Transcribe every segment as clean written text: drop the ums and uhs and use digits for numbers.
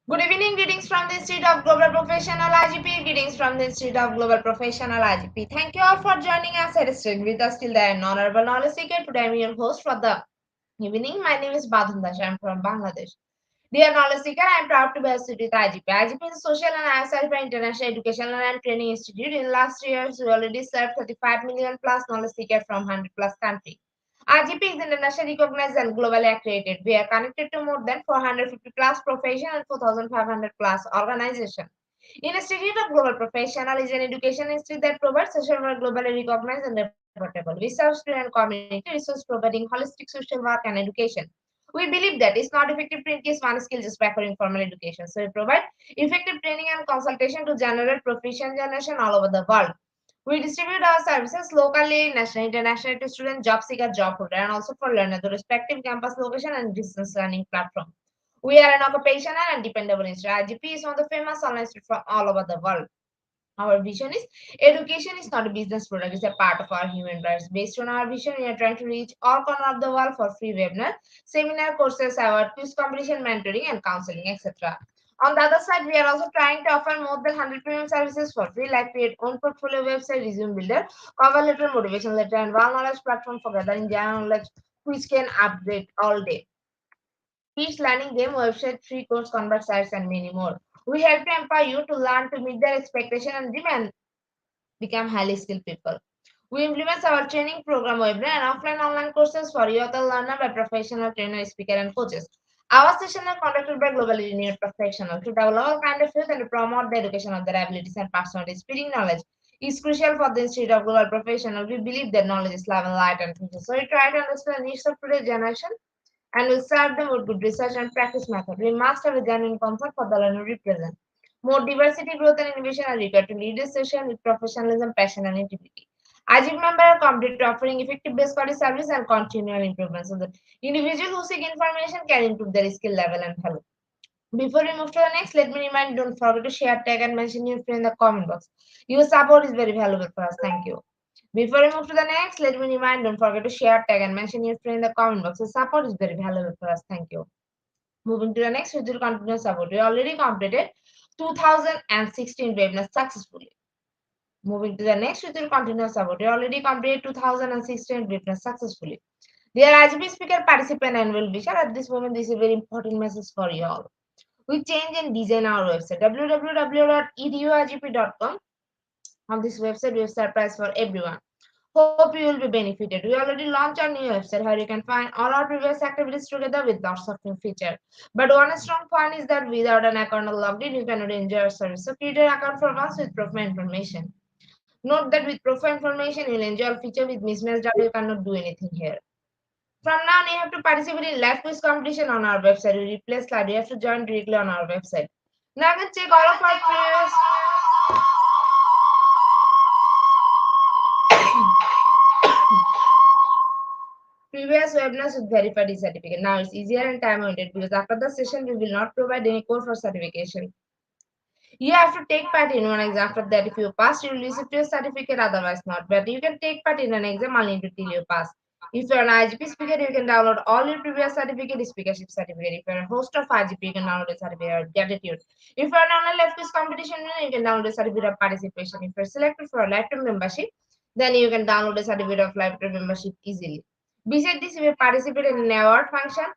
Good evening, greetings from the Institute of Global Professional IGP, greetings from the Institute of Global Professional IGP. Thank you all for joining us and staying with us till the end. Honorable Knowledge Seeker, today I am your host for the evening. My name is Badhan Dash, I am from Bangladesh. Dear Knowledge Seeker, I am proud to be associated with IGP. IGP is a social and ISRP international educational and training institute. In the last years, we already served 35 million plus knowledge seekers from 100 plus countries. IGP is internationally recognized and globally accredited. We are connected to more than 450 plus profession and 4,500 plus organizations. Institute of Global Professional is an education institute that provides social work globally recognized and reputable. We serve student and community resource providing holistic social work and education. We believe that it's not effective to increase one skill just by offering formal education. So we provide effective training and consultation to generate proficient generation all over the world. We distribute our services locally, national, international to student, job seeker, job holder, and also for learner, the respective campus location and distance learning platform. We are an occupational and dependable institute. IGP is one of the famous online institutes from all over the world. Our vision is education is not a business product, it's a part of our human rights. Based on our vision, we are trying to reach all corners of the world for free webinar, seminar, courses, award, quiz competition, mentoring, and counseling, etc. On the other side, we are also trying to offer more than 100 premium services for free, like create own portfolio website, resume builder, cover letter, motivation letter, and one knowledge platform for gathering general knowledge, which can update all day. Teach learning game website, free course, convert sites, and many more. We help to empower you to learn to meet their expectation and demand become highly skilled people. We implement our training program webinar and offline online courses for youth and learner by professional trainers, speakers, and coaches. Our sessions are conducted by globally renowned professionals to develop all kind of youth and to promote the education of their abilities and personality. Spreading knowledge is crucial for the Institute of Global Professional. We believe that knowledge is love and light and future. So we try to understand the needs of today's generation and will serve them with good research and practice method. We must have a genuine concern for the learner we present. More diversity, growth, and innovation are required to lead this session with professionalism, passion, and integrity. IGP member are committed to offering effective best quality service and continual improvement. So the individual who seek information can improve their skill level and help. Before we move to the next, let me remind don't forget to share, tag, and mention your friend in the comment box. Your support is very valuable for us. Thank you. Before we move to the next, let me remind don't forget to share, tag, and mention your friend in the comment box. Your support is very valuable for us. Thank you. Moving to the next, we will continue support. We already completed 2016 webinar successfully. Moving to the next, we will continue support. We already completed 2016 webinar successfully. Dear IGP speaker, participant, and well wisher, at this moment, this is a very important message for you all. We change and design our website www.eduigp.com. On this website, we have surprise for everyone. Hope you will be benefited. We already launched our new website where you can find all our previous activities together with lots of new features. But one strong point is that without an account logged in, you cannot enjoy our service. So create an account for us with profile information. Note that with profile information, you'll enjoy a feature with mismatched data. You cannot do anything here. From now, you have to participate in live quiz competition on our website. We replace slide. You have to join directly on our website. Now you can check all of our previous webinars with verified certificate. Now it's easier and time limited because after the session, we will not provide any code for certification. You have to take part in one exam. After that, if you pass, you will receive your certificate, otherwise not. But you can take part in an exam only until you pass. If you're an IGP speaker, you can download all your previous certificate, speakership certificate. If you're a host of IGP, you can download a certificate of gratitude. If you're an online live quiz competition winner, you can download a certificate of participation. If you're selected for a lifetime membership, then you can download a certificate of lifetime membership easily. Besides this, if you participate in an award function,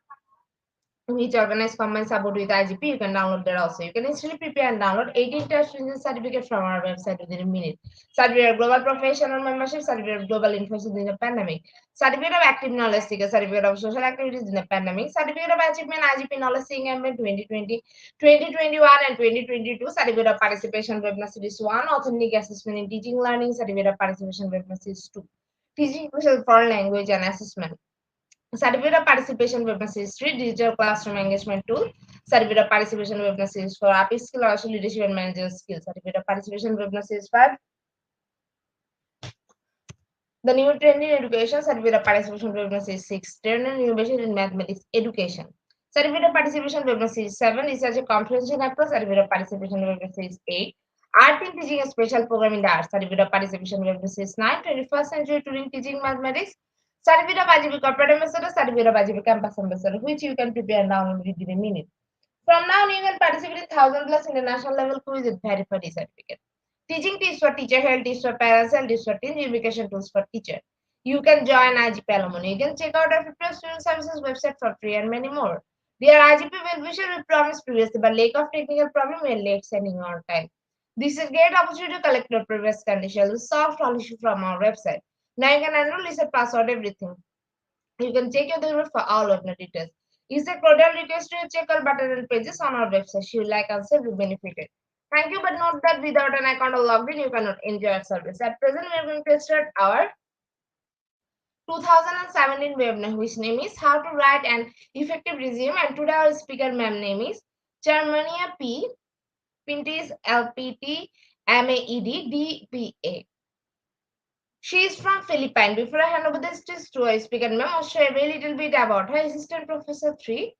which organized combined support with IGP, you can download that also. You can instantly prepare and download 18 test stringent certificate from our website within a minute. Certificate of Global Professional Membership, Certificate of Global Influence in the Pandemic, Certificate of Active Knowledge Seeker, Certificate of Social Activities in the Pandemic, Certificate of Achievement IGP Knowledge Seeking Campaign 2020, 2021 and 2022, Certificate of Participation Webinar Series 1, Authentic Assessment in Teaching Learning, Certificate of Participation Webinar Series 2, Teaching Foreign Language and Assessment. Certificate of Participation Webinar Series 3, Digital Classroom Engagement Tool. Certificate of Participation Webinar Series 4, RP Skill, also Leadership and Managerial Skills. Certificate of Participation Webinar Series 5, the New Trend in Education. Certificate of Participation Webinar Series 6, Trend and Innovation in Mathematics Education. Certificate of Participation Webinar Series 7, Research and Comprehension Approach. Certificate of Participation Webinar Series 8, Art in Teaching a Special Program in the Arts. Certificate of Participation Webinar Series 9, 21st Century Turing Teaching Mathematics. Certificate of IGP Corporate Ambassador, Certificate of IGP Campus Ambassador, which you can prepare and download within a minute. From now, you can participate in 1,000 plus international level quiz with verified certificate. Teaching tips for teacher, health tips for parents, health tips for teens, education tools for teacher. You can join IGP Alumni. You can check out our Prepared Student Services website for free and many more. Dear IGP well-wisher, we promised previously, but lack of technical problem, we are late sending on time. This is a great opportunity to collect your previous conditions, solve all issue from our website. Now you can enroll, reset password, everything. You can check your delivery for all of the details. Is a cordial request to check our button and pages on our website. You like and say will benefited. Thank you, but note that without an account or logged in, you cannot enjoy our service. At present, we are going to start our 2017 webinar, which name is How to Write an Effective Resume. And today our speaker ma'am name is Charmania P. Pintis LPT MAED DPA. She is from Philippines. Before I hand over the stage to our speaker, ma'am, I'll share a very little bit about her. Assistant Professor 3,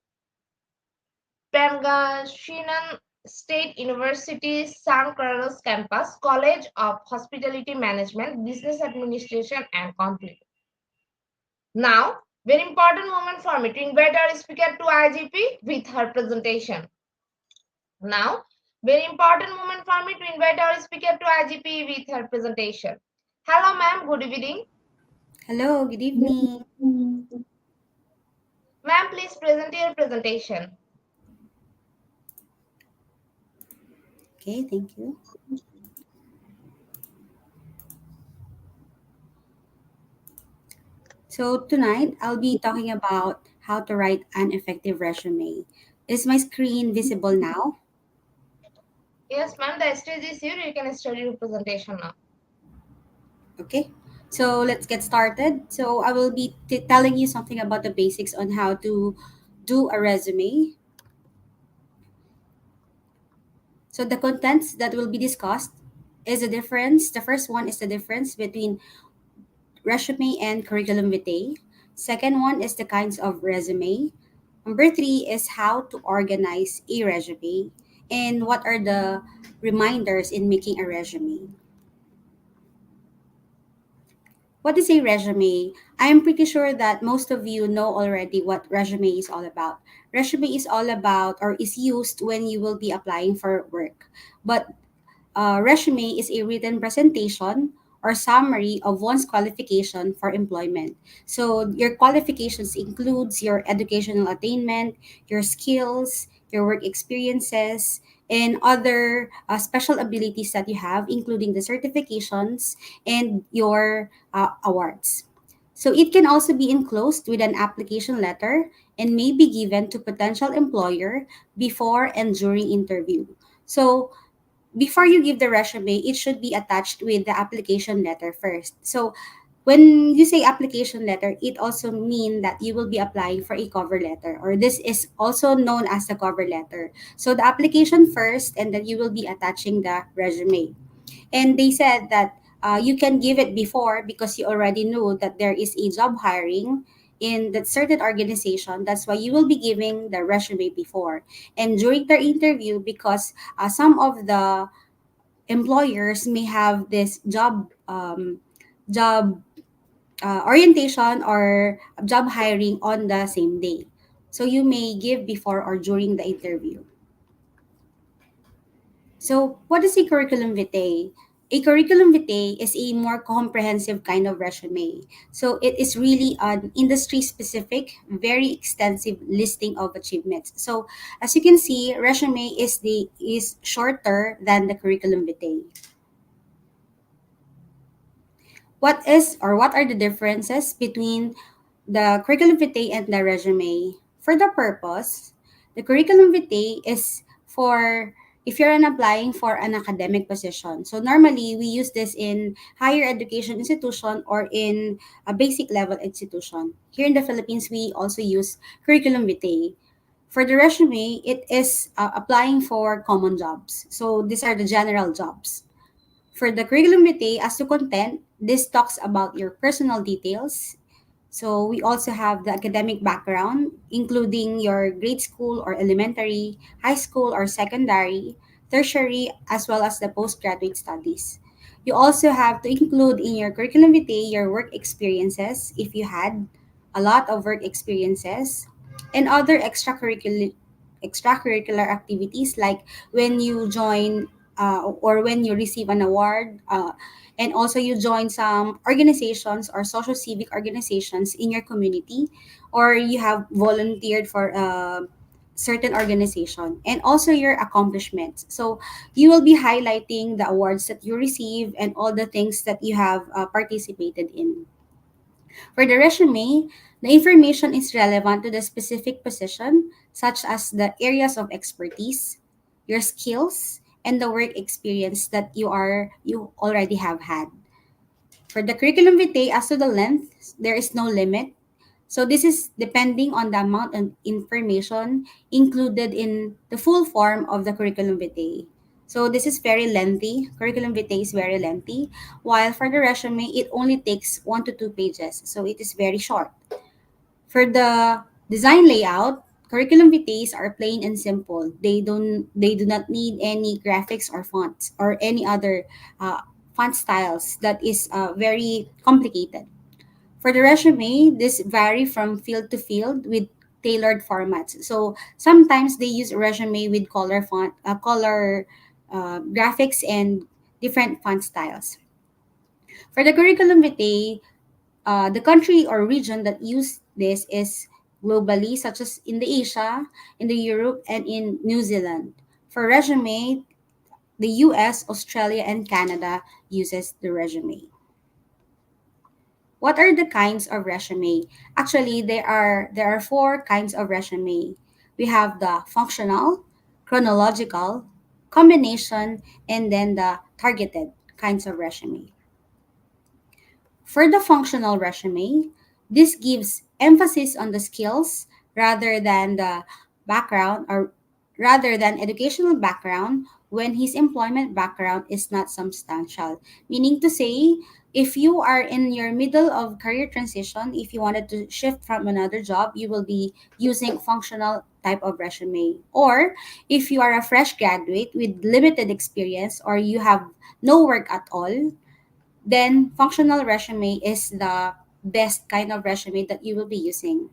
Pangasinan State University, San Carlos Campus, College of Hospitality Management, Business Administration, and Conflict. Now, very important moment for me to invite our speaker to IGP with her presentation. Now, very important moment for me to invite our speaker to IGP with her presentation. Hello, ma'am. Good evening. Hello, good evening. Ma'am, please present your presentation. Okay, thank you. So, tonight I'll be talking about how to write an effective resume. Is my screen visible now? Yes, ma'am, the stage is here. You can start your presentation now. Okay, so let's get started. So, I will be telling you something about the basics on how to do a resume. So, the contents that will be discussed is the difference. The first one is the difference between resume and curriculum vitae. Second one is the kinds of resume. Number three is how to organize a resume. And what are the reminders in making a resume? What is a resume? I am pretty sure that most of you know already what resume is all about. Resume is all about or is used when you will be applying for work. But resume is a written presentation or summary of one's qualification for employment. So your qualifications includes your educational attainment, your skills, your work experiences, and other special abilities that you have, including the certifications and your awards. So it can also be enclosed with an application letter and may be given to potential employer before and during interview. So before you give the resume, it should be attached with the application letter first. So when you say application letter, it also mean that you will be applying for a cover letter, or this is also known as the cover letter. So the application first, and then you will be attaching the resume. And they said that you can give it before because you already know that there is a job hiring in that certain organization. That's why you will be giving the resume before. And during the interview, because some of the employers may have this job orientation or job hiring on the same day. So you may give before or during the interview. So, what is a curriculum vitae? A curriculum vitae is a more comprehensive kind of resume. So, it is really an industry specific, very extensive listing of achievements. So, as you can see, resume is shorter than the curriculum vitae. What are the differences between the curriculum vitae and the resume? For the purpose, the curriculum vitae is for if you're applying for an academic position. So normally we use this in higher education institution or in a basic level institution. Here in the Philippines, we also use curriculum vitae. For the resume, it is applying for common jobs. So these are the general jobs. For the curriculum vitae, as to content, this talks about your personal details. So we also have the academic background, including your grade school or elementary, high school or secondary, tertiary, as well as the postgraduate studies. You also have to include in your curriculum vitae your work experiences, if you had a lot of work experiences, and other extracurricular activities like when you join or when you receive an award, and also you join some organizations or social civic organizations in your community, or you have volunteered for a certain organization, and also your accomplishments. So you will be highlighting the awards that you receive and all the things that you have participated in. For the resume, the information is relevant to the specific position, such as the areas of expertise, your skills, and the work experience that you already have had. For the curriculum vitae, as to the length, there is no limit. So this is depending on the amount of information included in the full form of the curriculum vitae. So this is very lengthy. Curriculum vitae is very lengthy, while for the resume, it only takes 1 to 2 pages. So it is very short. For the design layout, curriculum vitae are plain and simple. They do not need any graphics or fonts or any other font styles that is very complicated. For the resume, this vary from field to field with tailored formats. So sometimes they use resume with color graphics and different font styles. For the curriculum vitae, the country or region that use this is globally, such as in the Asia, in the Europe, and in New Zealand. For resume, the US, Australia, and Canada uses the resume. What are the kinds of resume? Actually, there are four kinds of resume. We have the functional, chronological, combination, and then the targeted kinds of resume. For the functional resume, this gives emphasis on the skills rather than the background or rather than educational background when his employment background is not substantial. Meaning to say, If you are in your middle of career transition, if you wanted to shift from another job, you will be using functional type of resume. Or if you are a fresh graduate with limited experience or you have no work at all, then functional resume is the best kind of resume that you will be using.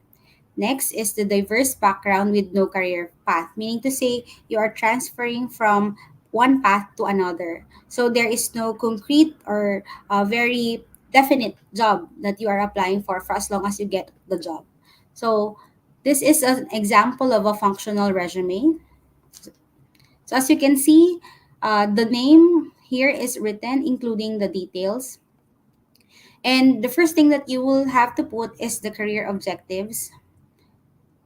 Next is the diverse background with no career path, meaning to say you are transferring from one path to another. So there is no concrete or very definite job that you are applying for as long as you get the job. So this is an example of a functional resume. So as you can see, the name here is written, including the details. And the first thing that you will have to put is the career objectives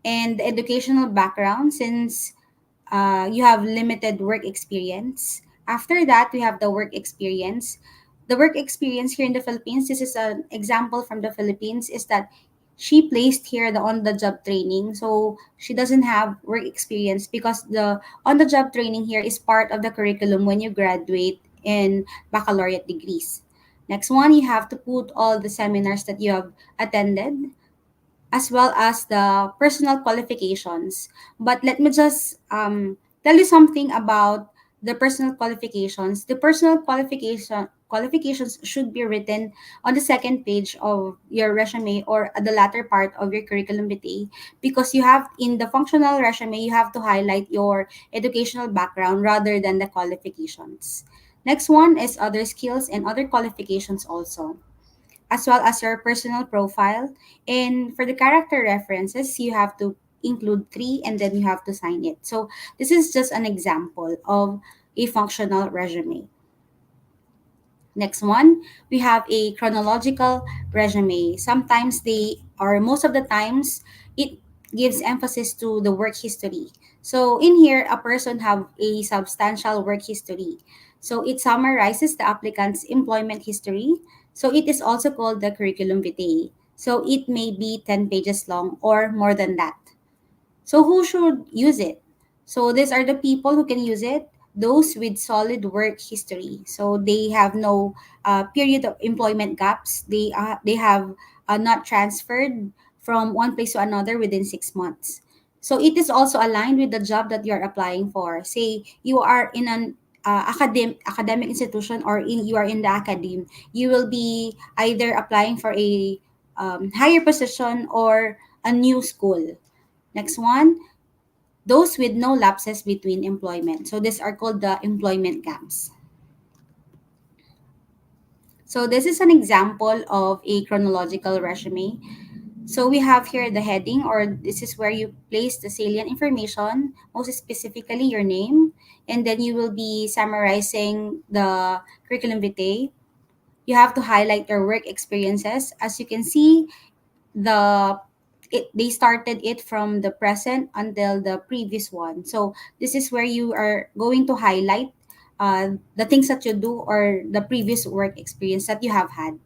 and the educational background, since you have limited work experience. After that, we have the work experience. The work experience here in the Philippines, this is an example from the Philippines, is that she placed here the on-the-job training. So she doesn't have work experience because the on-the-job training here is part of the curriculum when you graduate in baccalaureate degrees. Next one, you have to put all the seminars that you have attended as well as the personal qualifications. But let me just tell you something about the personal qualifications. The personal qualifications should be written on the second page of your resume or at the latter part of your curriculum vitae, because you have in the functional resume you have to highlight your educational background rather than the qualifications. Next one is other skills and other qualifications also, as well as your personal profile. And for the character references, you have to include three and then you have to sign it. So this is just an example of a functional resume. Next one, we have a chronological resume. Sometimes they, or most of the times, it gives emphasis to the work history. So in here, a person have a substantial work history. So it summarizes the applicant's employment history. So it is also called the curriculum vitae. So it may be 10 pages long or more than that. So who should use it? So these are the people who can use it. Those with solid work history. So they have no period of employment gaps. They have not transferred from one place to another within 6 months. So it is also aligned with the job that you are applying for. Say you are in an academic institution or you are in the academe. You will be either applying for a higher position or a new school. Next one, those with no lapses between employment. So these are called the employment gaps. So this is an example of a chronological resume. So we have here the heading, or this is where you place the salient information, most specifically your name, and then you will be summarizing the curriculum vitae. You have to highlight your work experiences. As you can see, they started it from the present until the previous one. So this is where you are going to highlight the things that you do or the previous work experience that you have had.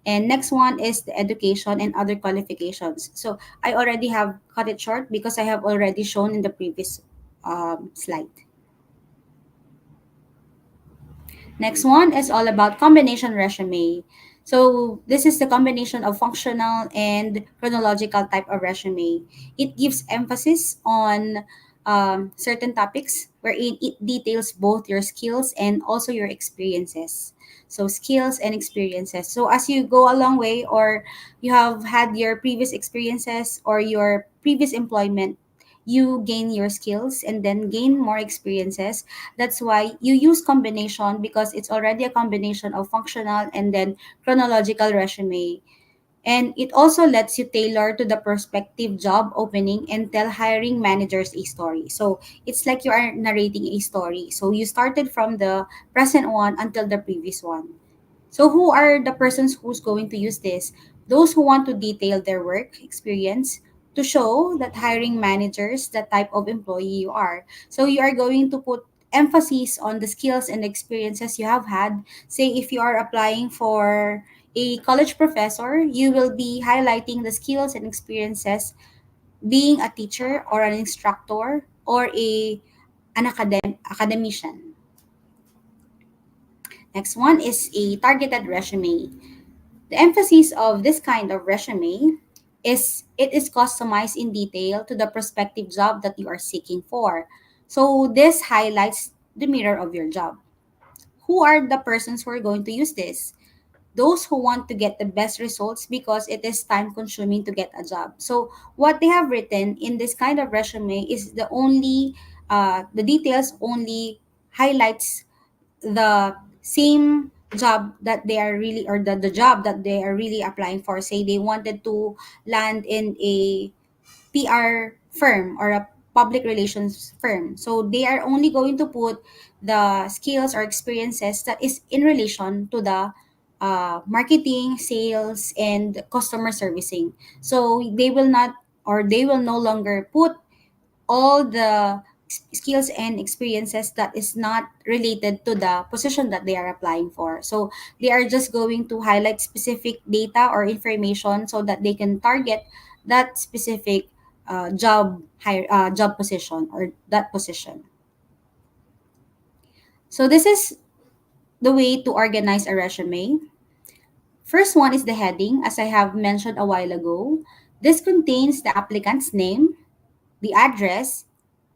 And next one is the education and other qualifications. So I already have cut it short because I have already shown in the previous slide. Next one is all about combination resume. So this is the combination of functional and chronological type of resume. It gives emphasis on certain topics wherein it details both your skills and also your experiences. So skills and experiences. So as you go a long way or you have had your previous experiences or your previous employment, you gain your skills and then gain more experiences. That's why you use combination, because it's already a combination of functional and then chronological resume. And it also lets you tailor to the prospective job opening and tell hiring managers a story. So it's like you are narrating a story. So you started from the present one until the previous one. So who are the persons who's going to use this? Those who want to detail their work experience to show that hiring managers the type of employee you are. So you are going to put emphasis on the skills and experiences you have had. Say if you are applying for a college professor, you will be highlighting the skills and experiences being a teacher or an instructor or an academician. Next one is a targeted resume. The emphasis of this kind of resume is it is customized in detail to the prospective job that you are seeking for. So this highlights the mirror of your job. Who are the persons who are going to use this? Those who want to get the best results because it is time consuming to get a job. So what they have written in this kind of resume is the details only highlights the same job that they are really, or the job that they are really applying for. Say they wanted to land in a PR firm or a public relations firm. So they are only going to put the skills or experiences that is in relation to the marketing, sales, and customer servicing. So they will not, or they will no longer put all the skills and experiences that is not related to the position that they are applying for. So they are just going to highlight specific data or information so that they can target that specific job position or that position. So this is the way to organize a resume. First one is the heading, as I have mentioned a while ago. This contains the applicant's name, the address,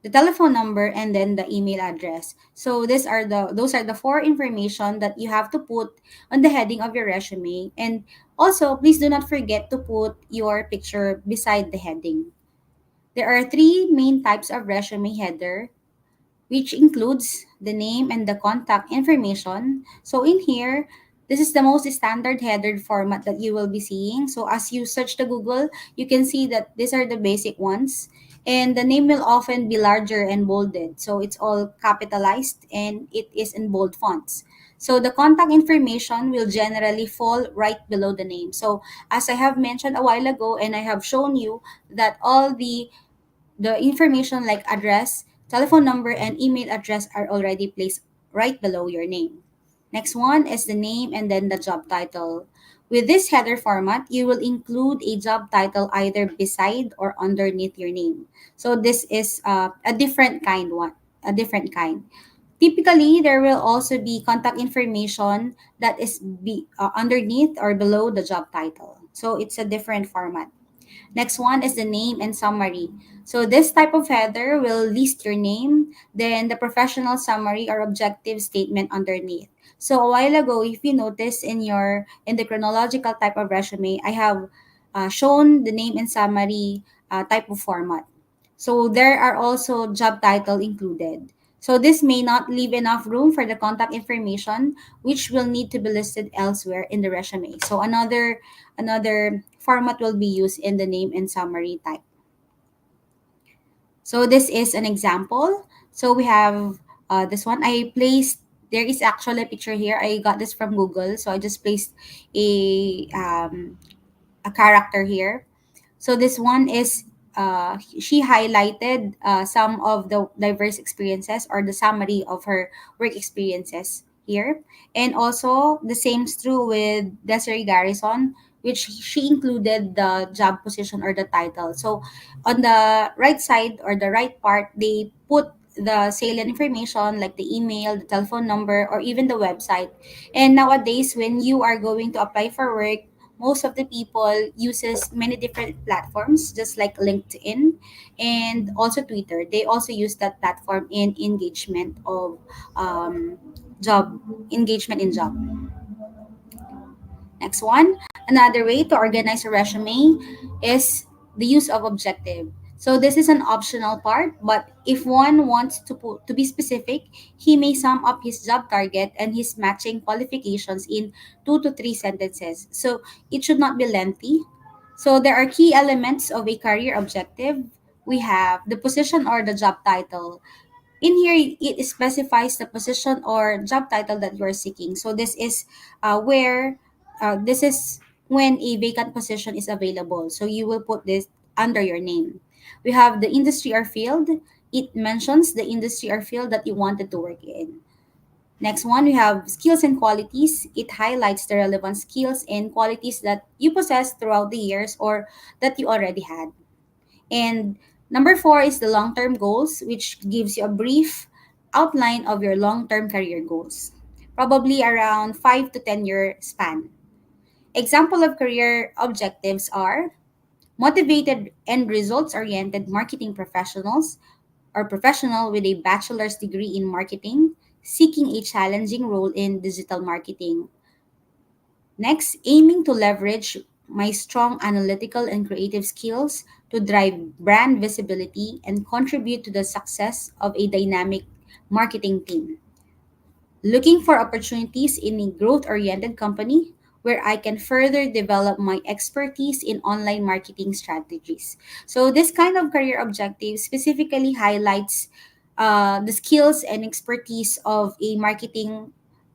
the telephone number, and then the email address. So those are the four information that you have to put on the heading of your resume. And also, please do not forget to put your picture beside the heading. There are three main types of resume header, which includes the name and the contact information. So in here, this is the most standard header format that you will be seeing. So as you search the Google, you can see that these are the basic ones. And the name will often be larger and bolded. So it's all capitalized and it is in bold fonts. So the contact information will generally fall right below the name. So as I have mentioned a while ago, and I have shown you that all the information like address, telephone number, and email address are already placed right below your name. Next one is the name and then the job title. With this header format, you will include a job title either beside or underneath your name. So this is a different kind one, a different kind. Typically, there will also be contact information that is underneath or below the job title. So it's a different format. Next one is the name and summary. So this type of header will list your name, then the professional summary or objective statement underneath. So a while ago, if you notice in the chronological type of resume, I have shown the name and summary type of format. So there are also job title included. So this may not leave enough room for the contact information, which will need to be listed elsewhere in the resume. So another format will be used in the name and summary type. So this is an example. So we have this one. There is actually a picture here. I got this from Google. So I just placed a character here. So this one is she highlighted some of the diverse experiences or the summary of her work experiences here. And also the same is true with Desiree Garrison, which she included the job position or the title. So on the right side or the right part, they put the salient information like the email, the telephone number, or even the website. And nowadays, when you are going to apply for work, most of the people uses many different platforms just like LinkedIn and also Twitter. They also use that platform in um, job engagement in job. Next one, another way to organize a resume is the use of objective. So this is an optional part, but if one wants to be specific, he may sum up his job target and his matching qualifications in 2 to 3 sentences. So it should not be lengthy. So there are key elements of a career objective. We have the position or the job title. In here, it specifies the position or job title that you are seeking. So where this is when a vacant position is available. So you will put this under your name. We have the industry or field. It mentions the industry or field that you wanted to work in. Next one, we have skills and qualities. It highlights the relevant skills and qualities that you possess throughout the years or that you already had. And number four is the long term goals, which gives you a brief outline of your long term career goals, probably around 5 to 10 year span. Example of career objectives are motivated and results oriented marketing professionals or professional with a bachelor's degree in marketing seeking a challenging role in digital marketing. Next, aiming to leverage my strong analytical and creative skills to drive brand visibility and contribute to the success of a dynamic marketing team. Looking for opportunities in a growth oriented company where I can further develop my expertise in online marketing strategies. So, this kind of career objective specifically highlights the skills and expertise of a marketing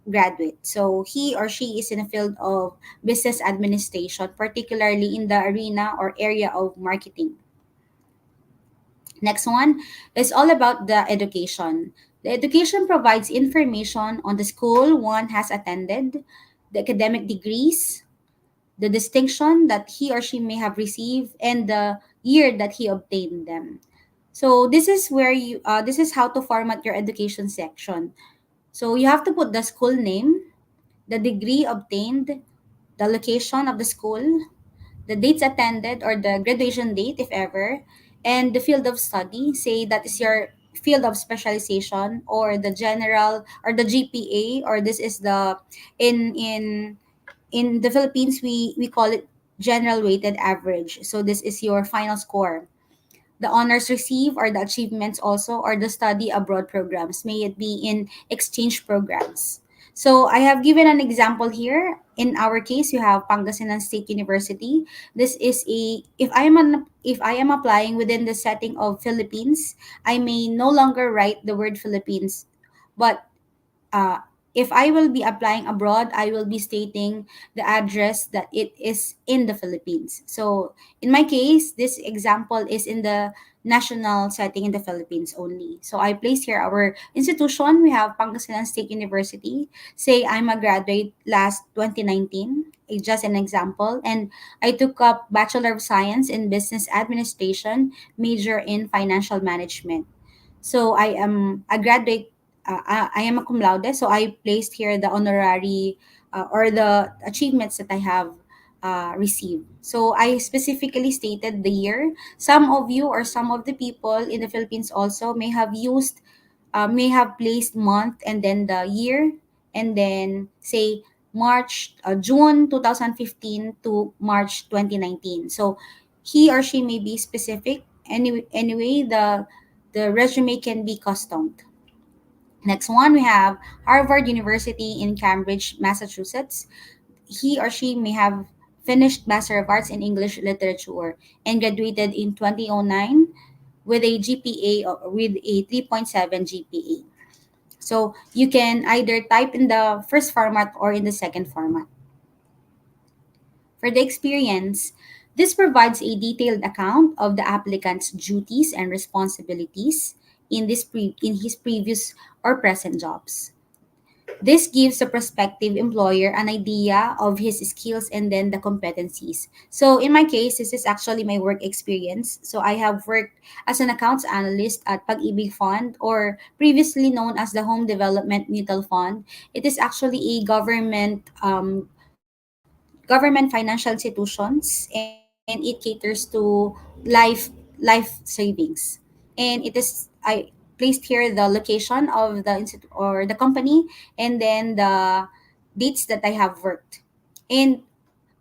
graduate. So, he or she is in the field of business administration, particularly in the arena or area of marketing. Next one is all about the education. The education provides information on the school one has attended, the academic degrees, the distinction that he or she may have received, and the year that he obtained them. So this is where this is how to format your education section. So you have to put the school name, the degree obtained, the location of the school, the dates attended or the graduation date, if ever, and the field of study. Say that is your field of specialization or the general or the GPA, or this is the in in the Philippines we call it general weighted average. So this is your final score. The honors received or the achievements also or the study abroad programs, may it be in exchange programs. So I have given an example here. In our case, you have Pangasinan State University. This is a if I am applying within the setting of Philippines, I may no longer write the word Philippines, but uh, if I will be applying abroad, I will be stating the address that it is in the Philippines. So in my case, this example is in the national setting in the Philippines only. So I place here our institution. We have Pangasinan State University. Say I'm a graduate last 2019, just an example. And I took up Bachelor of Science in Business Administration, major in Financial Management. So I am a graduate. I am a cum laude, so I placed here the honorary or the achievements that I have received. So I specifically stated the year. Some of you or some of the people in the Philippines also may have placed month and then the year, and then say June 2015 to March 2019. So he or she may be specific. Anyway, the resume can be customed. Next one, we have Harvard University in Cambridge, Massachusetts. He or she may have finished Bachelor of Arts in English Literature and graduated in 2009 with a GPA with a 3.7 GPA. So you can either type in the first format or in the second format. For the experience, this provides a detailed account of the applicant's duties and responsibilities in his previous or present jobs. This gives the prospective employer an idea of his skills and then the competencies. So in my case, this is actually my work experience. So I have worked as an accounts analyst at Pag-ibig Fund, or previously known as the Home Development Mutual Fund. It is actually a government financial institutions, and it caters to life savings. And it is I placed here the location of the institute or the company, and then the dates that I have worked. And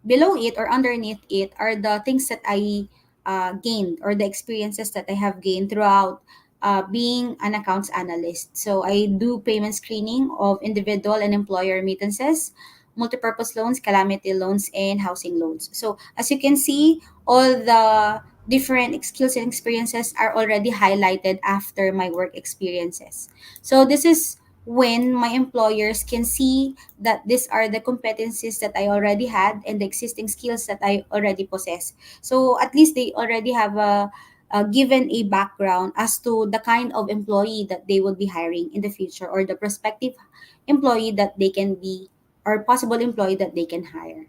below it or underneath it are the things that I gained or the experiences that I have gained throughout being an accounts analyst. So I do payment screening of individual and employer remittances, multipurpose loans, calamity loans, and housing loans. So as you can see, all the different skills and experiences are already highlighted after my work experiences. So this is when my employers can see that these are the competencies that I already had and the existing skills that I already possess. So at least they already have given a background as to the kind of employee that they will be hiring in the future, or the prospective employee that they can be, or possible employee that they can hire.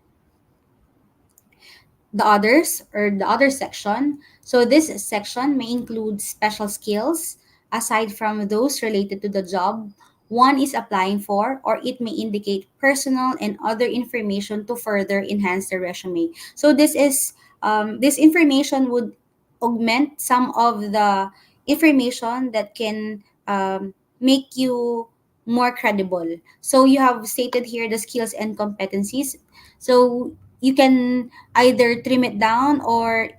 The others, or the other section. So this section may include special skills aside from those related to the job one is applying for, or it may indicate personal and other information to further enhance the resume. So this information would augment some of the information that can make you more credible. So you have stated here the skills and competencies. So you can either trim it down or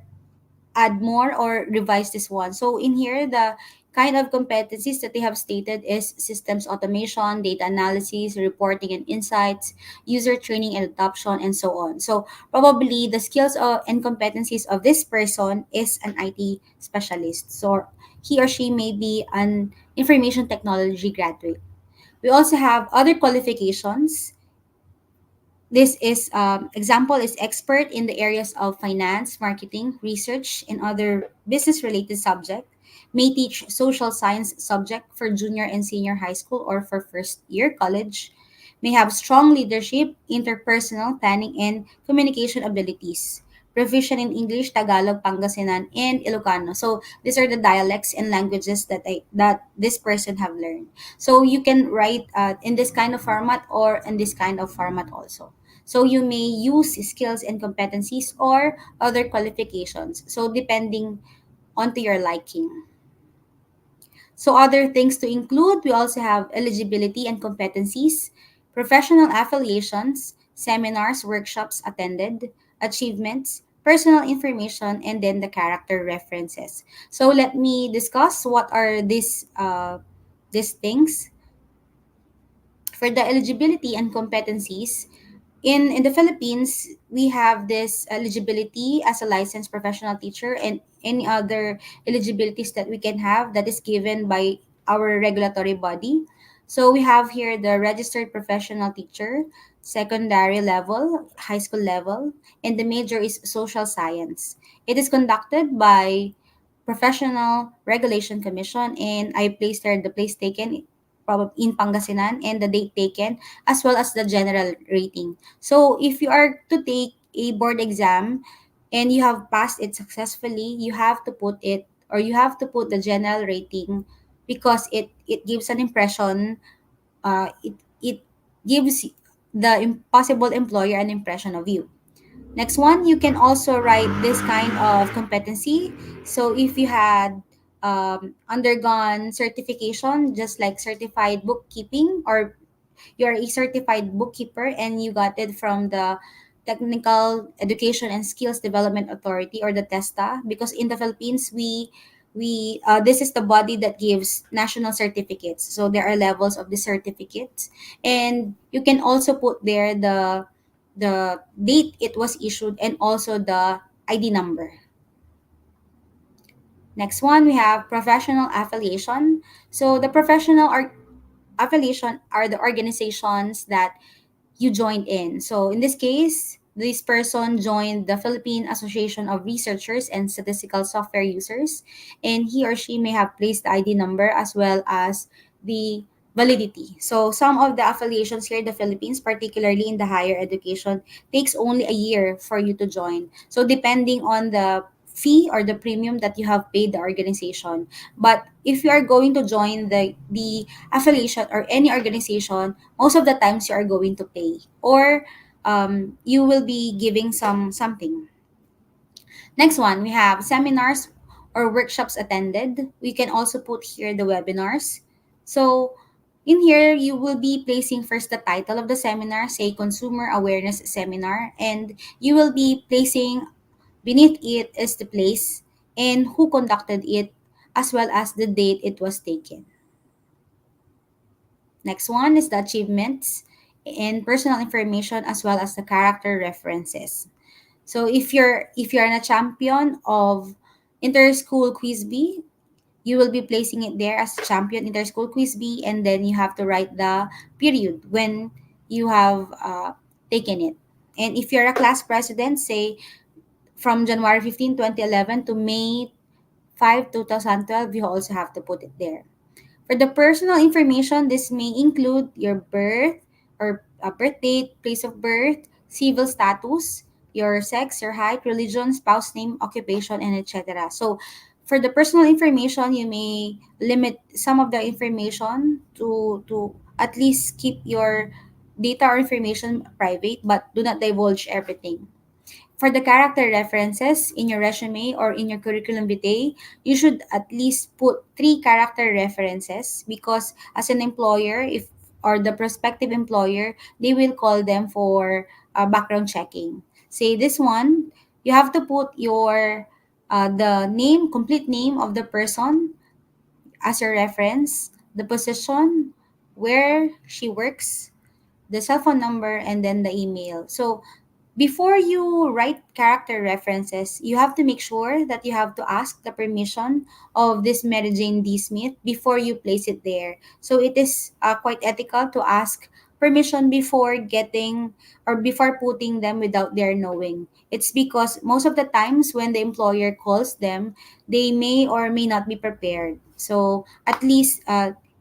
add more or revise this one. So in here, the kind of competencies that they have stated is systems automation, data analysis, reporting and insights, user training and adoption, and so on. So probably the skills and competencies of this person is an IT specialist. So he or she may be an information technology graduate. We also have other qualifications. This is example is expert in the areas of finance, marketing, research, and other business related subject. May teach social science subject for junior and senior high school or for first year college. May have strong leadership, interpersonal planning, and communication abilities. Proficient in English, Tagalog, Pangasinan, and Ilocano. So these are the dialects and languages that this person have learned. So you can write in this kind of format or in this kind of format also. So you may use skills and competencies or other qualifications. So depending onto your liking. So other things to include, we also have eligibility and competencies, professional affiliations, seminars, workshops attended, achievements, personal information, and then the character references. So let me discuss what are these things. For the eligibility and competencies, in the Philippines, we have this eligibility as a licensed professional teacher and any other eligibilities that we can have that is given by our regulatory body. So we have here the registered professional teacher, secondary level, high school level, and the major is social science. It is conducted by Professional Regulation Commission, and I placed there the place taken probably in Pangasinan and the date taken as well as the general rating. So if you are to take a board exam and you have passed it successfully, you have to put it or you have to put the general rating because it gives an impression. It gives the possible employer an impression of you. Next one, you can also write this kind of competency. So if you had undergone certification, just like certified bookkeeping, or you're a certified bookkeeper and you got it from the Technical Education and Skills Development Authority or the TESTA, because in the Philippines we this is the body that gives national certificates. So there are levels of the certificates, and you can also put there the date it was issued and also the ID number. Next one, we have professional affiliation. So the affiliation are the organizations that you joined in. So in this case, this person joined the Philippine Association of Researchers and Statistical Software Users, and he or she may have placed the ID number as well as the validity. So some of the affiliations here in the Philippines, particularly in the higher education, takes only a year for you to join. So depending on the fee or the premium that you have paid the organization. But if you are going to join the affiliation or any organization, most of the times you are going to pay or you will be giving something. Next one, we have seminars or workshops attended. We can also put here the webinars. So in here, you will be placing first the title of the seminar, say Consumer Awareness Seminar, and you will be placing beneath it is the place and who conducted it as well as the date it was taken. Next one is the achievements and personal information as well as the character references. So if you're a champion of Interschool Quiz B, you will be placing it there as champion Interschool Quiz B, and then you have to write the period when you have taken it. And if you're a class president, say from January 15, 2011 to May 5, 2012, you also have to put it there. For the personal information, this may include your birth or birth date, place of birth, civil status, your sex, your height, religion, spouse name, occupation, and etc. So For the personal information, you may limit some of the information to at least keep your data or information private, but do not divulge everything. For the character references in your resume or in your curriculum vitae, you should at least put three character references, because as an employer, if or the prospective employer, they will call them for background checking. Say this one, you have to put your the name, complete name of the person as a reference, the position, where she works, the cell phone number, and then the email. So before you write character references, you have to make sure that you have to ask the permission of this Mary Jane D. Smith before you place it there. So it is quite ethical to ask permission before getting or before putting them without their knowing. It's because most of the times when the employer calls them, they may or may not be prepared. So at least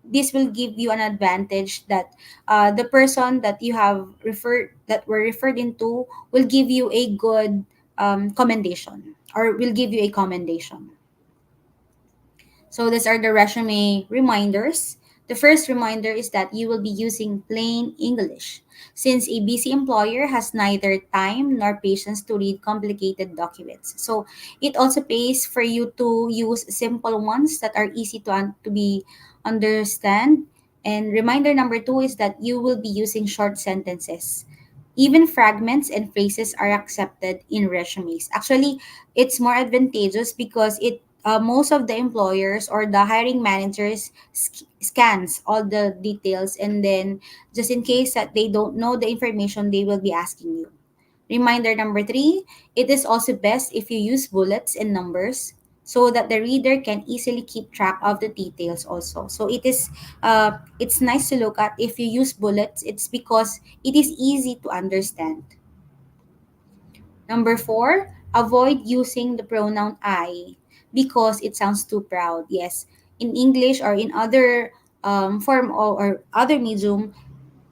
this will give you an advantage that the person that you have referred that were referred into will give you a good commendation, or will give you a commendation. So these are the resume reminders. The first reminder is that you will be using plain English, since a busy employer has neither time nor patience to read complicated documents. So it also pays for you to use simple ones that are easy to be understand. And reminder number two is that you will be using short sentences. Even fragments and phrases are accepted in resumes. Actually, it's more advantageous because it most of the employers or the hiring managers scans all the details, and then just in case that they don't know the information, they will be asking you. Reminder number three, it is also best if you use bullets and numbers so that the reader can easily keep track of the details also. So it's nice to look at if you use bullets. It's because it is easy to understand. Number four, avoid using the pronoun I because it sounds too proud. Yes, in English or in other form or other medium,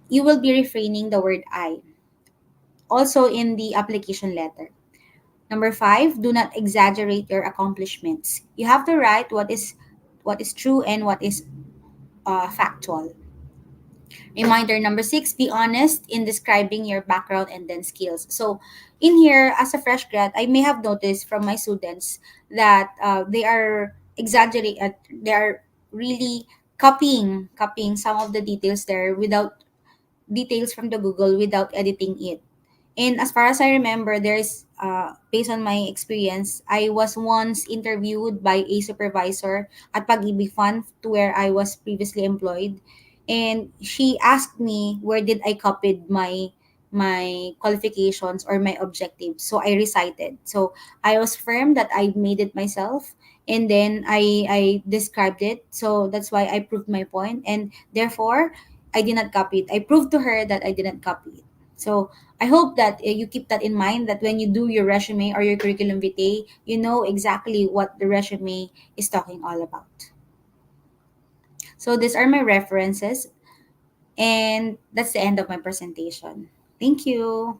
you will be refraining the word I. Also in the application letter. Number five, do not exaggerate your accomplishments. You have to write what is true and what is factual. Reminder number six, be honest in describing your background and then skills. So, in here, as a fresh grad, I may have noticed from my students that they are they are really copying some of the details there without details from the Google without editing it. And as far as I remember, there's based on my experience, I was once interviewed by a supervisor at Pag-ibig Fund to where I was previously employed, and she asked me where did I copied my qualifications or my objectives. So I recited. So I was firm that I made it myself, and then I described it. So that's why I proved my point, and therefore I did not copy it. I proved to her that I didn't copy it. So I hope that you keep that in mind, that when you do your resume or your curriculum vitae, you know exactly what the resume is talking all about. So these are my references, and that's the end of my presentation. Thank you.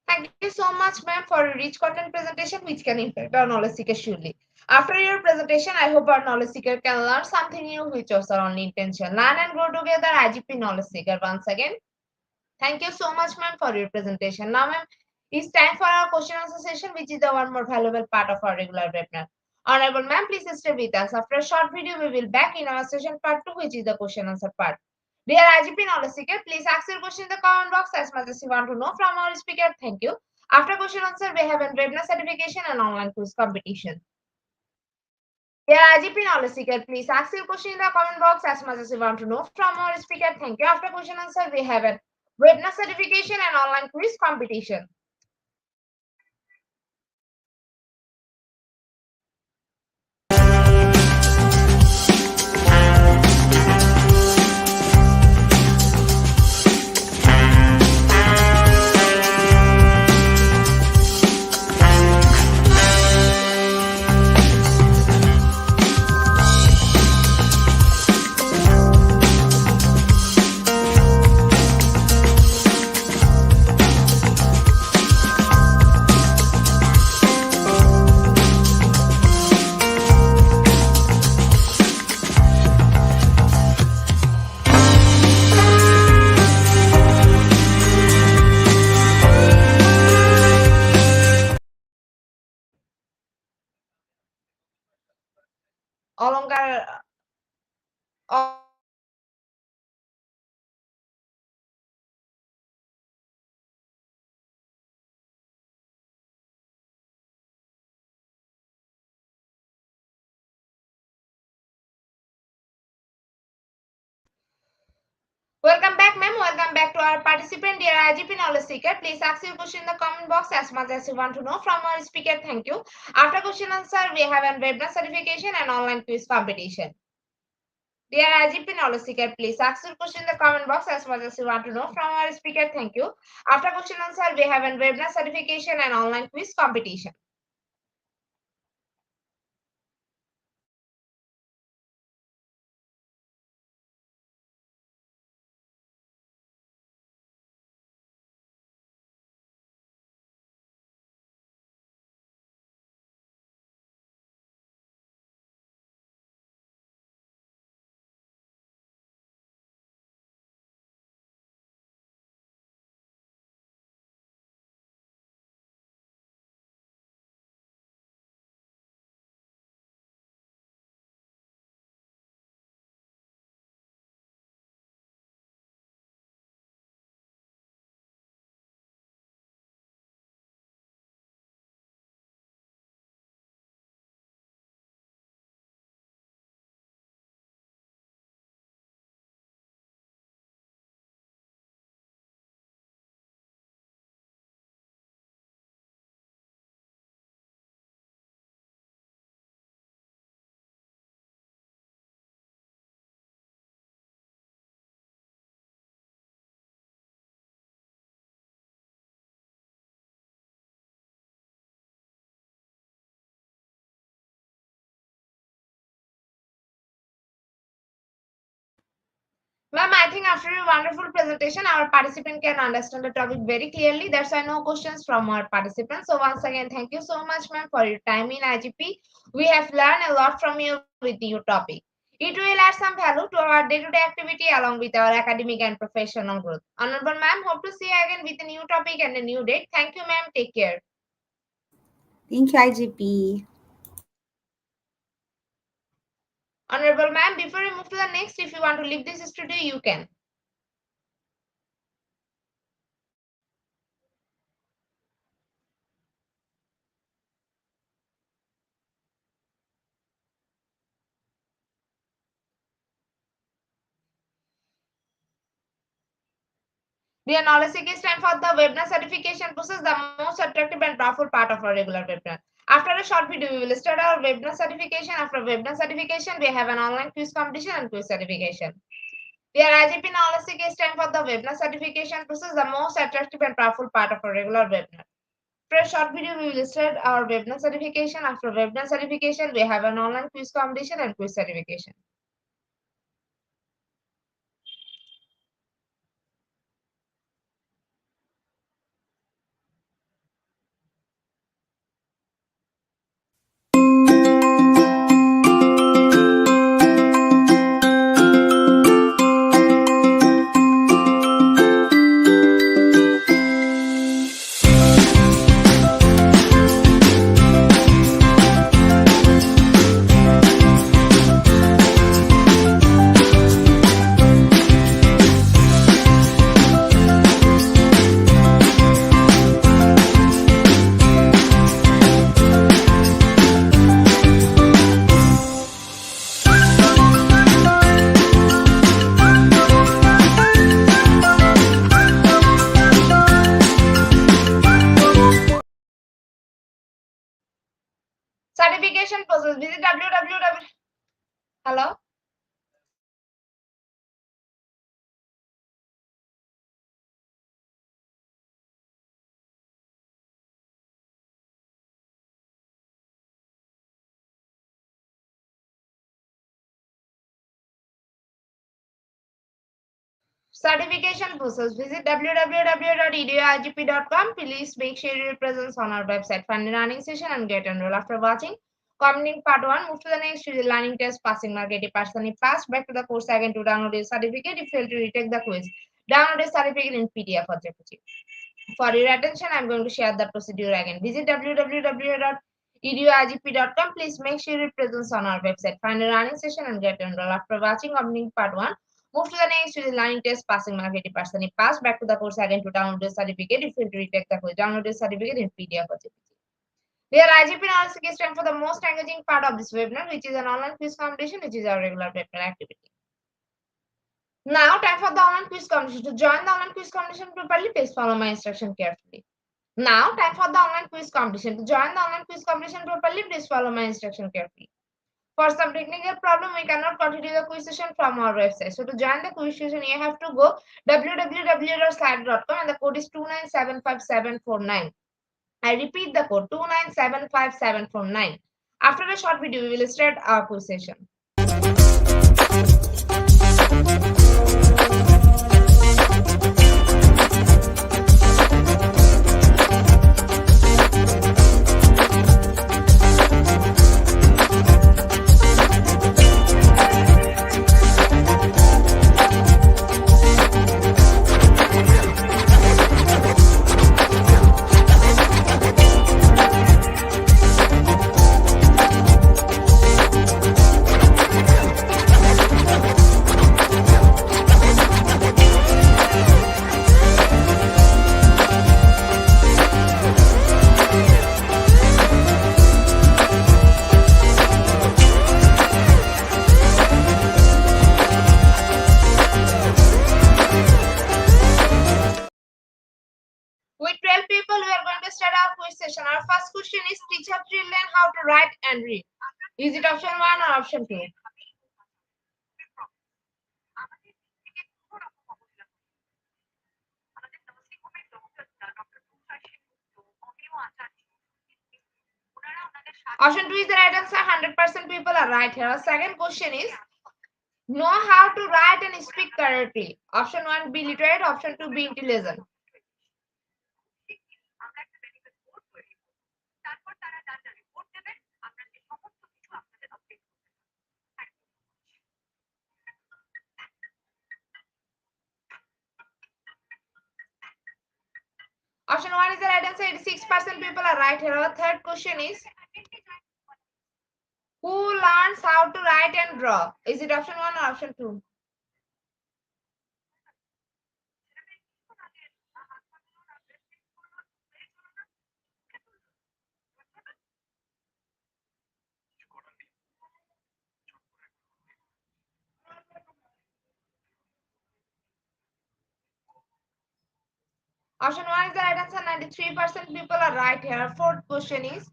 Thank you so much, ma'am, for a rich content presentation which can impact our knowledge seeker surely. After your presentation, I hope our knowledge seeker can learn something new, which was our only intention. Learn and grow together, IGP knowledge seeker. Once again, thank you so much, ma'am, for your presentation. Now, ma'am, it's time for our question answer session, which is the one more valuable part of our regular webinar. Honorable ma'am, please stay with us. After a short video, we will back in our session part 2, which is the question answer part. Dear IGP knowledge seeker, please ask your question in the comment box as much as you want to know from our speaker. Thank you. After question answer, we have a webinar certification and online quiz competition. Dear IGP knowledge seeker, please ask your question in the comment box as much as you want to know from our speaker. Thank you. After question answer, we have a webinar certification and online quiz competition. অলংকার Welcome back, ma'am. Welcome back to our participant, dear IGP knowledge seeker. Please ask your question in the comment box as much as you want to know from our speaker. Thank you. After question answer, we have a webinar certification and online quiz competition. Dear IGP knowledge seeker, please ask your question in the comment box as much as you want to know from our speaker. Thank you. After question answer, we have a webinar certification and online quiz competition. Ma'am, I think after your wonderful presentation, our participant can understand the topic very clearly. That's why no questions from our participants. So once again, thank you so much, ma'am, for your time in IGP. We have learned a lot from you with your topic. It will add some value to our day-to-day activity along with our academic and professional growth. Honorable ma'am, hope to see you again with a new topic and a new date. Thank you, ma'am. Take care. Thank you, IGP. Honorable ma'am, before we move to the next, if you want to leave this studio, you can. Dear knowledge seekers, time for the webinar certification process, the most attractive and powerful part of our regular webinar. After a short video, we will start our webinar certification. After webinar certification, we have an online quiz competition and quiz certification. Dear IGP knowledge seekers, time for the webinar certification process, the most attractive and powerful part of our regular webinar. For a short video, we will start our webinar certification. After webinar certification, we have an online quiz competition and quiz certification. Certification process. Visit www. Hello. Certification process. Visit www.eduigp.com. Please make sure your presence on our website. Find the learning session and get enrolled. After watching, commenting part 1, move to the next to the learning test, passing mark, get a person passed. Back to the course again to download your certificate. If you fail to retake the quiz, download a certificate in PDF or JPG. For your attention, I'm going to share the procedure again. Visit www eduigp.com. Please make sure you presence on our website. Find a running session and get enrolled. After watching opening part 1, move to the next to the learning test, passing mark 80%. If pass, back to the course again to download the certificate. If you retake the course, download the certificate in PDF or JPG. Dear IGP Knowledge is time for the most engaging part of this webinar, which is an online quiz competition, which is our regular webinar activity. Now, time for the online quiz competition. To join the online quiz competition properly, please follow my instruction carefully. Now, time for the online quiz competition. To join the online quiz competition properly, please follow my instruction carefully. For some technical problem, we cannot continue the quiz session from our website. So to join the quiz session, you have to go www.slide.com and the code is 2975749. I repeat the code 2975749. After a short video, we will start our quiz session. With 12 people, we are going to start our quiz session. Our first question is: teach our children how to write and read. Is it option 1 or option 2? Option 2 is the right answer. 100% people are right here. Our second question is: know how to write and speak correctly. Option 1, be literate. Option 2, be intelligent. Option 1 is the right answer. 86% people are right here. Our third question is: who learns how to write and draw? Is it option 1 or option 2? Option 1 is the right answer. 93% people are right here. Fourth question is: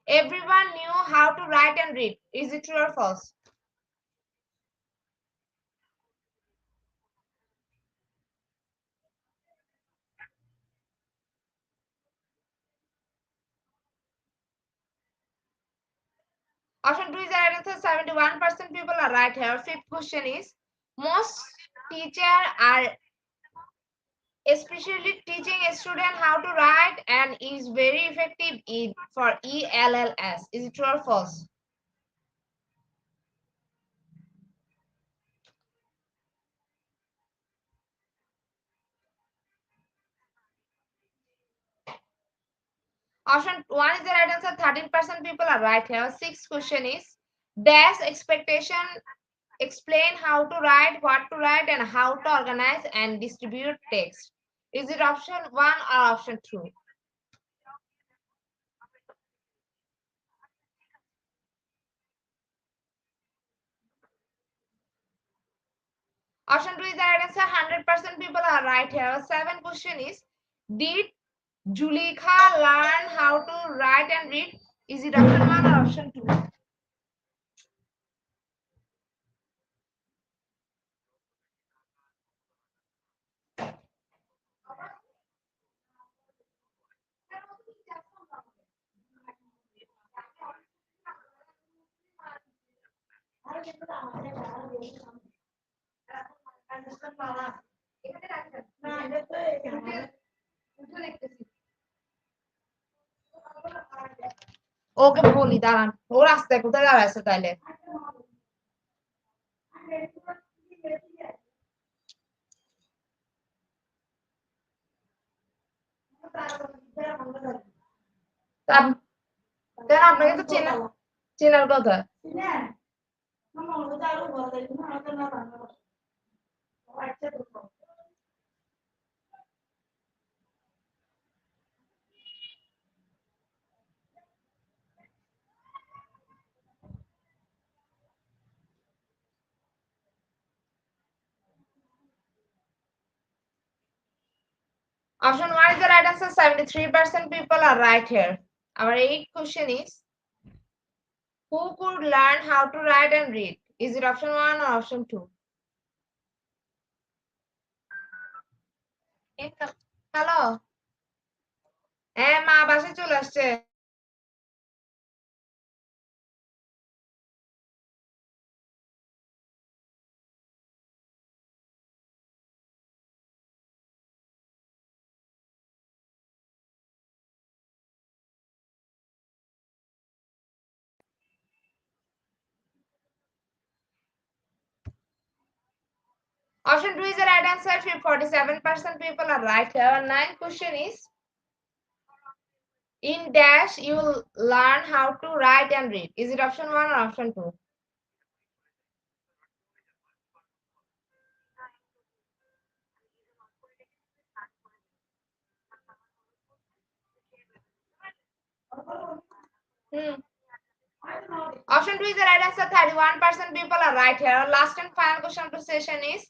everyone knew how to write and read. Is it true or false? Option 2 is the right answer. 71% people are right here. Fifth question is: most teachers are especially teaching a student how to write and is very effective in for ELLS. Is it true or false? Option 1 is the right answer. 13% people are right here. Sixth question is: dash expectation explain how to write, what to write, and how to organize and distribute text. Is it option 1 or option 2? Option 2 is the right answer. 100% people are right here. Seventh question is: did Julika learn how to write and read? Is it option 1 or option 2? ওকে বলি দাঁড়ান, ও রাস্তায় কোথায় দাঁড়াচ্ছে তাইলে? কেন আপনাকে তো চেনার কথা। Option 1 is the right answer. 73% people are right here. Our 8th question is, who could learn how to write and read? Is it option 1 or option 2? Hello, হ্যাঁ মা বাসায় চলে আসছে। Option 2 is the right answer. 47% people are right here. Our 9th question is, in dash you will learn how to write and read. Is it option 1 or option 2? Option 2 is the right answer. 31% people are right here. Our last and final question of the session is,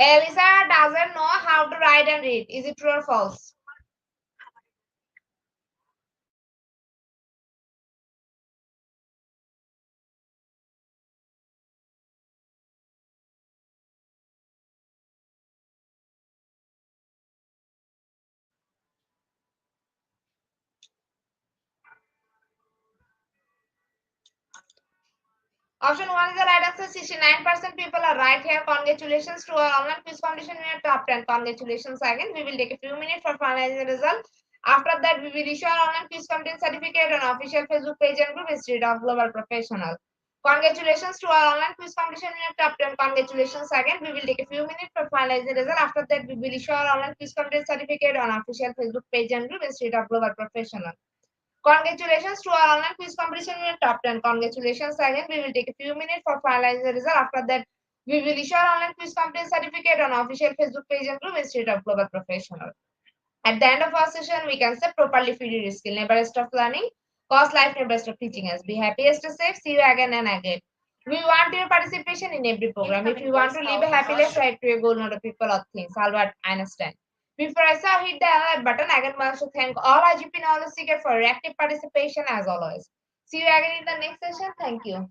Elisa doesn't know how to write and read. Is it true or false? Option 1 is the right answer. 69% people are right here. Congratulations to our online quiz competition. We are top 10. Congratulations again. We will take a few minutes for finalizing the result. After that, we will issue our online quiz competition certificate on official Facebook page and group Institute of Global Professional. Congratulations to our online quiz competition. We are top 10. Congratulations again. We will take a few minutes for finalizing the result. After that, we will issue our online quiz competition certificate on official Facebook page and group Institute of Global Professional. Congratulations to our online quiz competition. We are top 10. Congratulations again. We will take a few minutes for finalizing the result. After that, we will issue our online quiz competition certificate on official Facebook page and group Institute of Global Professional. At the end of our session, we can say properly feed your skill. Never stop learning. Cause life never stop teaching us. Be happy, stay safe. See you again and again. We want your participation in every program. If you want to live a happy life, strive to your goal, not a people or things. Albert Einstein. Before I saw hit the like button, again, I want to thank all IGP knowledge seekers for your active participation as always. See you again in the next session. Thank you.